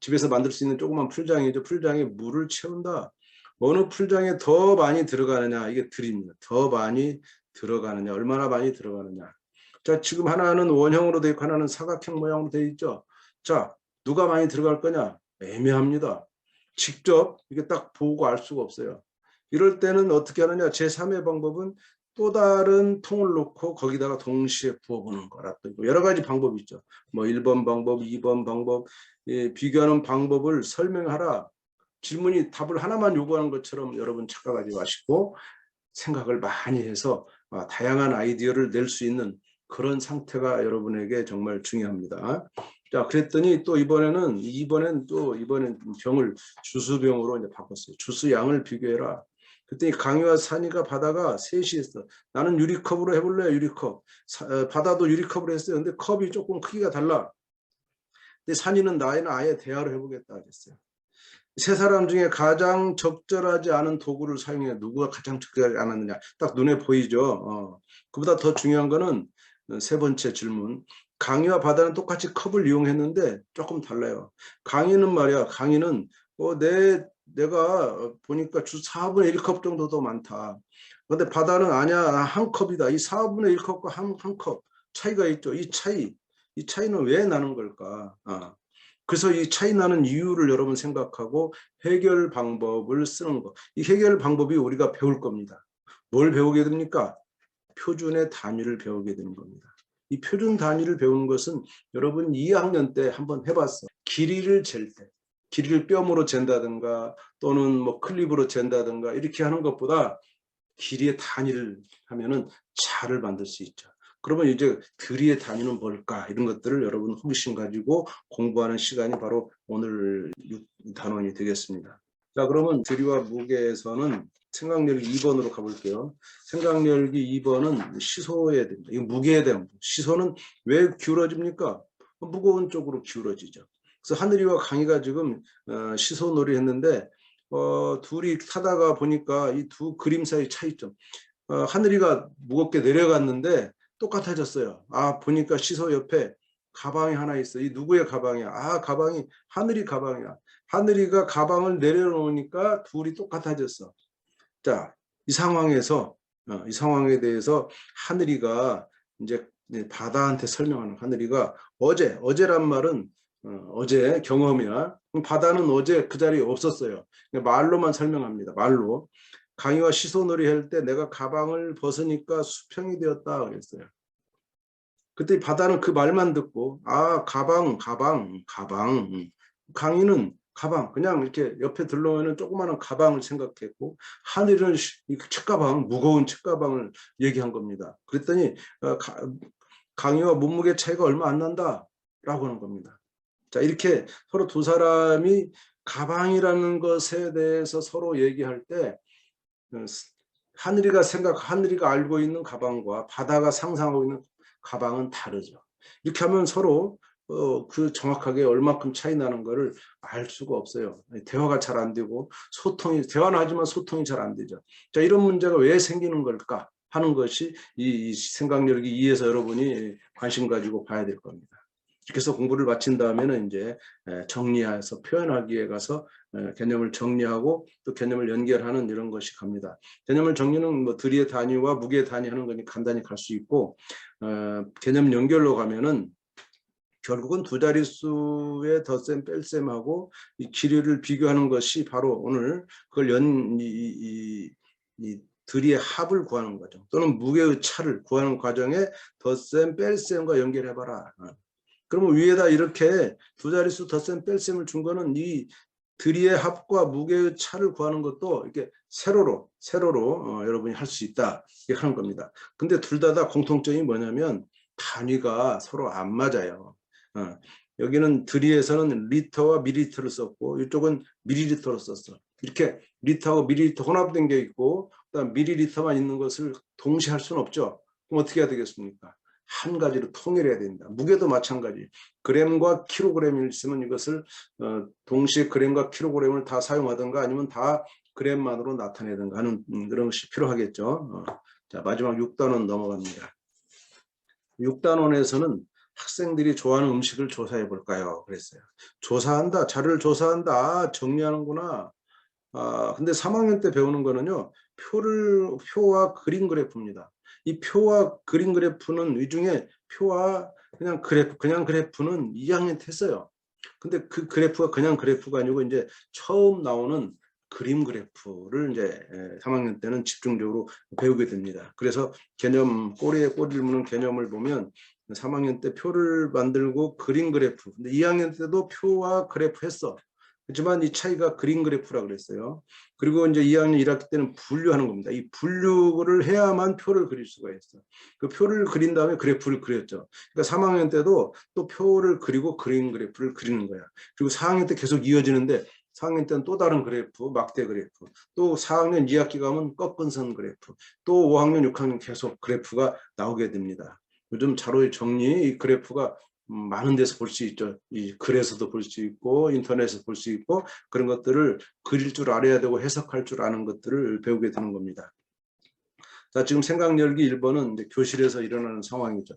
A: 집에서 만들 수 있는 조그만 풀장이죠. 풀장에 물을 채운다. 어느 풀장에 더 많이 들어가느냐. 이게 들입니다. 더 많이 들어가느냐. 얼마나 많이 들어가느냐. 자, 지금 하나는 원형으로 되어 있고 하나는 사각형 모양으로 되어 있죠. 자, 누가 많이 들어갈 거냐? 애매합니다. 직접 이게 딱 보고 알 수가 없어요. 이럴 때는 어떻게 하느냐? 제3의 방법은 또 다른 통을 놓고 거기다가 동시에 부어보는 거라. 또 여러 가지 방법이 있죠. 뭐 1번 방법, 2번 방법, 비교하는 방법을 설명하라. 질문이 답을 하나만 요구하는 것처럼 여러분 착각하지 마시고 생각을 많이 해서 다양한 아이디어를 낼 수 있는 그런 상태가 여러분에게 정말 중요합니다. 자, 그랬더니 또 이번엔 병을 주스병으로 이제 바꿨어요. 주스 양을 비교해라. 그랬더니 강희와 산이가 바다가 셋이 했어. 나는 유리컵으로 해볼래, 유리컵. 바다도 유리컵으로 했어요. 근데 컵이 조금 크기가 달라. 근데 산이는 나이는 아예 대화를 해보겠다 그랬어요. 세 사람 중에 가장 적절하지 않은 도구를 사용해 누구가 가장 적절하지 않았느냐 딱 눈에 보이죠. 그보다 더 중요한 거는 세 번째 질문. 강희와 바다는 똑같이 컵을 이용했는데 조금 달라요. 강희는 말이야. 강희는 내가 보니까 주 4분의 1컵 정도 더 많다. 근데 바다는 아니야. 한 컵이다. 이 4분의 1컵과 한 컵 차이가 있죠. 이 차이는 왜 나는 걸까? 그래서 이 차이 나는 이유를 여러분 생각하고 해결 방법을 쓰는 거. 이 해결 방법이 우리가 배울 겁니다. 뭘 배우게 됩니까? 표준의 단위를 배우게 되는 겁니다. 이 표준 단위를 배우는 것은 여러분 2학년 때 한번 해봤어. 길이를 잴 때. 길이를 뼘으로 잰다든가 또는 뭐 클립으로 잰다든가 이렇게 하는 것보다 길이의 단위를 하면은 차를 만들 수 있죠. 그러면 이제 들이의 단위는 뭘까? 이런 것들을 여러분 호기심 가지고 공부하는 시간이 바로 오늘 6단원이 되겠습니다. 자, 그러면 들이와 무게에서는 생각렬기 2번으로 가볼게요. 생각렬기 2번은 시소에 됩니다. 이거 무게에 대한 시소는 왜 기울어집니까? 무거운 쪽으로 기울어지죠. 그래서 하늘이와 강희가 지금 시소놀이 했는데 둘이 타다가 보니까 이 두 그림 사이 차이점. 하늘이가 무겁게 내려갔는데 똑같아졌어요. 보니까 시소 옆에 가방이 하나 있어. 이 누구의 가방이야? 가방이 하늘이 가방이야. 하늘이가 가방을 내려놓으니까 둘이 똑같아졌어. 자, 이 상황에서 이 상황에 대해서 하늘이가 이제 바다한테 설명하는 하늘이가 어제란 말은 어제 경험이야. 바다는 어제 그 자리에 없었어요. 말로만 설명합니다. 말로. 강희와 시소놀이 할 때 내가 가방을 벗으니까 수평이 되었다 그랬어요. 그때 바다는 그 말만 듣고 가방 강의는 가방, 그냥 이렇게 옆에 들러오는 조그마한 가방을 생각했고, 하늘은 이 책가방, 무거운 책가방을 얘기한 겁니다. 그랬더니 강의와 몸무게 차이가 얼마 안 난다라고 하는 겁니다. 자, 이렇게 서로 두 사람이 가방이라는 것에 대해서 서로 얘기할 때 하늘이가 알고 있는 가방과 바다가 상상하고 있는 가방은 다르죠. 이렇게 하면 서로 그 정확하게 얼마큼 차이 나는 거를 알 수가 없어요. 대화가 잘 안 되고 대화는 하지만 소통이 잘 안 되죠. 자, 이런 문제가 왜 생기는 걸까 하는 것이 이 생각열기 2에서 여러분이 관심 가지고 봐야 될 겁니다. 이렇게 해서 공부를 마친 다음에는 이제 정리해서 표현하기에 가서 개념을 정리하고 또 개념을 연결하는 이런 것이 갑니다. 개념을 정리는 뭐 들이의 단위와 무게의 단위 하는 거니 간단히 갈 수 있고, 개념 연결로 가면은 결국은 두 자릿수의 덧셈 뺄셈하고 이 길이를 비교하는 것이 바로 오늘 그걸 들이의 합을 구하는 거죠. 또는 무게의 차를 구하는 과정에 덧셈 뺄셈과 연결해봐라. 그러면 위에다 이렇게 두 자릿수 덧셈 뺄셈을 준 거는 이 들이의 합과 무게의 차를 구하는 것도 이렇게 세로로 여러분이 할 수 있다 이렇게 하는 겁니다. 근데 둘 다 공통점이 뭐냐면 단위가 서로 안 맞아요. 여기는 들이에서는 리터와 밀리리터를 썼고 이쪽은 밀리리터로 썼어. 이렇게 리터하고 밀리리터 혼합된 게 있고 그다음 밀리리터만 있는 것을 동시에 할 수는 없죠. 그럼 어떻게 해야 되겠습니까? 한 가지로 통일해야 된다. 무게도 마찬가지. 그램과 킬로그램이 있으면 이것을 동시에 그램과 킬로그램을 다 사용하든가 아니면 다 그램만으로 나타내든가 하는 그런 것이 필요하겠죠. 자, 마지막 6단원 넘어갑니다. 6단원에서는 학생들이 좋아하는 음식을 조사해 볼까요? 그랬어요. 조사한다. 자료를 조사한다. 정리하는구나. 근데 3학년 때 배우는 거는요. 표와 그림 그래프입니다. 이 표와 그림 그래프는 이 중에 표와 그냥 그래프는 2학년 때 했어요. 근데 그 그래프가 그냥 그래프가 아니고 이제 처음 나오는 그림 그래프를 이제 3학년 때는 집중적으로 배우게 됩니다. 그래서 꼬리에 꼬리를 무는 개념을 보면 3학년 때 표를 만들고 그림 그래프. 근데 2학년 때도 표와 그래프 했어. 하지만 이 차이가 그림 그래프라고 그랬어요. 그리고 이제 2학년 1학기 때는 분류하는 겁니다. 이 분류를 해야만 표를 그릴 수가 있어요. 그 표를 그린 다음에 그래프를 그렸죠. 그러니까 3학년 때도 또 표를 그리고 그림 그래프를 그리는 거야. 그리고 4학년 때 계속 이어지는데 4학년 때는 또 다른 그래프, 막대 그래프, 또 4학년 2학기 가면 꺾은 선 그래프, 또 5학년, 6학년 계속 그래프가 나오게 됩니다. 요즘 자료의 정리, 이 그래프가 많은 데서 볼 수 있죠. 이 글에서도 볼 수 있고 인터넷에서 볼 수 있고 그런 것들을 그릴 줄 알아야 되고 해석할 줄 아는 것들을 배우게 되는 겁니다. 자, 지금 생각 열기 1번은 이제 교실에서 일어나는 상황이죠.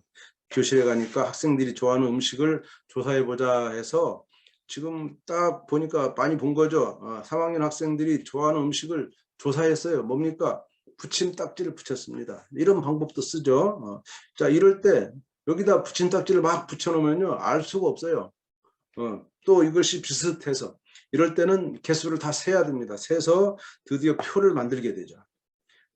A: 교실에 가니까 학생들이 좋아하는 음식을 조사해 보자 해서 지금 딱 보니까 많이 본 거죠. 3학년 학생들이 좋아하는 음식을 조사했어요. 뭡니까? 붙임딱지를 붙였습니다. 이런 방법도 쓰죠. 자, 이럴 때 여기다 붙임딱지를 막 붙여놓으면요, 알 수가 없어요. 또 이것이 비슷해서 이럴 때는 개수를 다 세야 됩니다. 세서 드디어 표를 만들게 되죠.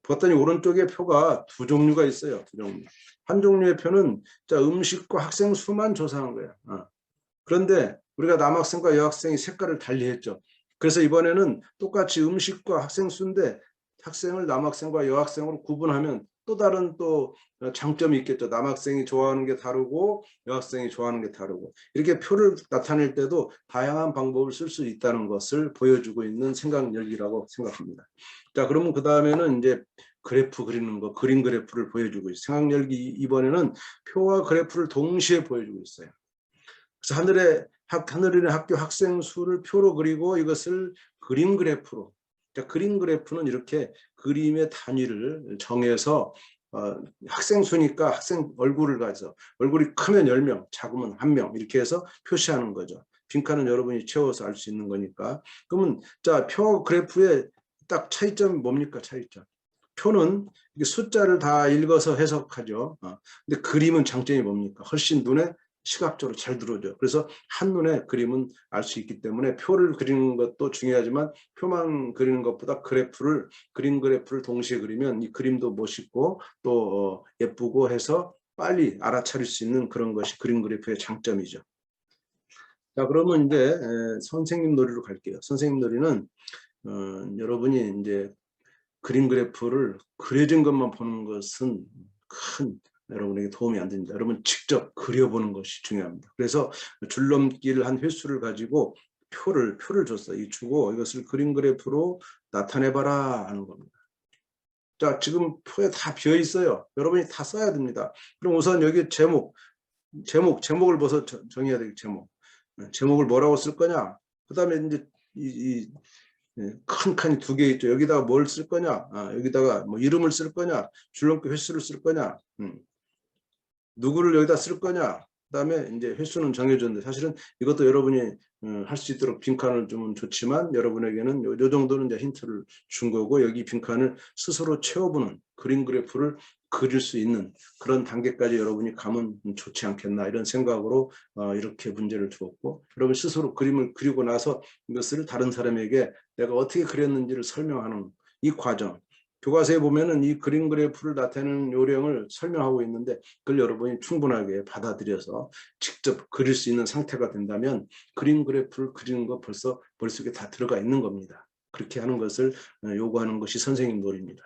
A: 봤더니 오른쪽에 표가 두 종류가 있어요. 두 종류. 한 종류의 표는 음식과 학생 수만 조사한 거예요. 그런데 우리가 남학생과 여학생이 색깔을 달리했죠. 그래서 이번에는 똑같이 음식과 학생 수인데 학생을 남학생과 여학생으로 구분하면 또 다른 장점이 있겠죠. 남학생이 좋아하는 게 다르고 여학생이 좋아하는 게 다르고 이렇게 표를 나타낼 때도 다양한 방법을 쓸 수 있다는 것을 보여주고 있는 생각력이라고 생각합니다. 자, 그러면 그 다음에는 이제 그래프 그리는 거, 그림 그래프를 보여주고 있어요. 생각력이 이번에는 표와 그래프를 동시에 보여주고 있어요. 그래서 하늘의 학교 학생 수를 표로 그리고 이것을 그림 그래프로. 자, 그림 그래프는 이렇게 그림의 단위를 정해서 학생 수니까 학생 얼굴을 가져서 얼굴이 크면 10명, 작으면 1명 이렇게 해서 표시하는 거죠. 빈칸은 여러분이 채워서 알 수 있는 거니까. 그러면 자, 표 그래프의 딱 차이점이 뭡니까? 차이점. 표는 숫자를 다 읽어서 해석하죠. 근데 그림은 장점이 뭡니까? 훨씬 눈에 시각적으로 잘 들어오죠. 그래서 한눈에 그림은 알 수 있기 때문에 표를 그리는 것도 중요하지만 표만 그리는 것보다 그림 그래프를 동시에 그리면 이 그림도 멋있고 또 예쁘고 해서 빨리 알아차릴 수 있는 그런 것이 그림 그래프의 장점이죠. 자, 그러면 이제 선생님 놀이로 갈게요. 선생님 놀이는 여러분이 이제 그림 그래프를 그려진 것만 보는 것은 큰 여러분에게 도움이 안 됩니다. 여러분 직접 그려보는 것이 중요합니다. 그래서 줄넘기를 한 횟수를 가지고 표를 줬어요. 이 주고 이것을 그림 그래프로 나타내봐라 하는 겁니다. 자, 지금 표에 다 비어 있어요. 여러분이 다 써야 됩니다. 그럼 우선 여기 제목을 벌써 정해야 되겠 제목. 제목을 뭐라고 쓸 거냐? 그 다음에 이제 큰 칸이 두 개 있죠. 여기다가 뭘 쓸 거냐? 여기다가 뭐 이름을 쓸 거냐? 줄넘기 횟수를 쓸 거냐? 누구를 여기다 쓸 거냐? 그다음에 이제 횟수는 정해졌는데 사실은 이것도 여러분이 할 수 있도록 빈칸을 주면 좋지만 여러분에게는 요 정도는 이제 힌트를 준 거고 여기 빈칸을 스스로 채워보는 그림 그래프를 그릴 수 있는 그런 단계까지 여러분이 가면 좋지 않겠나 이런 생각으로 이렇게 문제를 주었고 여러분 스스로 그림을 그리고 나서 이것을 다른 사람에게 내가 어떻게 그렸는지를 설명하는 이 과정 교과서에 보면은 이 그림 그래프를 나타내는 요령을 설명하고 있는데 그걸 여러분이 충분하게 받아들여서 직접 그릴 수 있는 상태가 된다면 그림 그래프를 그리는 거 벌써 머릿속에 다 들어가 있는 겁니다. 그렇게 하는 것을 요구하는 것이 선생님 놀이입니다.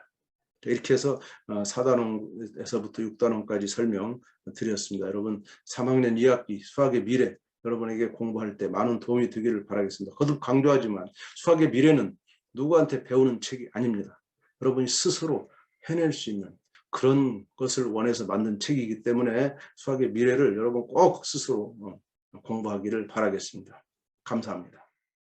A: 이렇게 해서 4단원에서부터 6단원까지 설명드렸습니다. 여러분 3학년 2학기 수학의 미래 여러분에게 공부할 때 많은 도움이 되기를 바라겠습니다. 거듭 강조하지만 수학의 미래는 누구한테 배우는 책이 아닙니다. 여러분이 스스로 해낼 수 있는 그런 것을 원해서 만든 책이기 때문에 수학의 미래를 여러분 꼭 스스로 공부하기를 바라겠습니다. 감사합니다.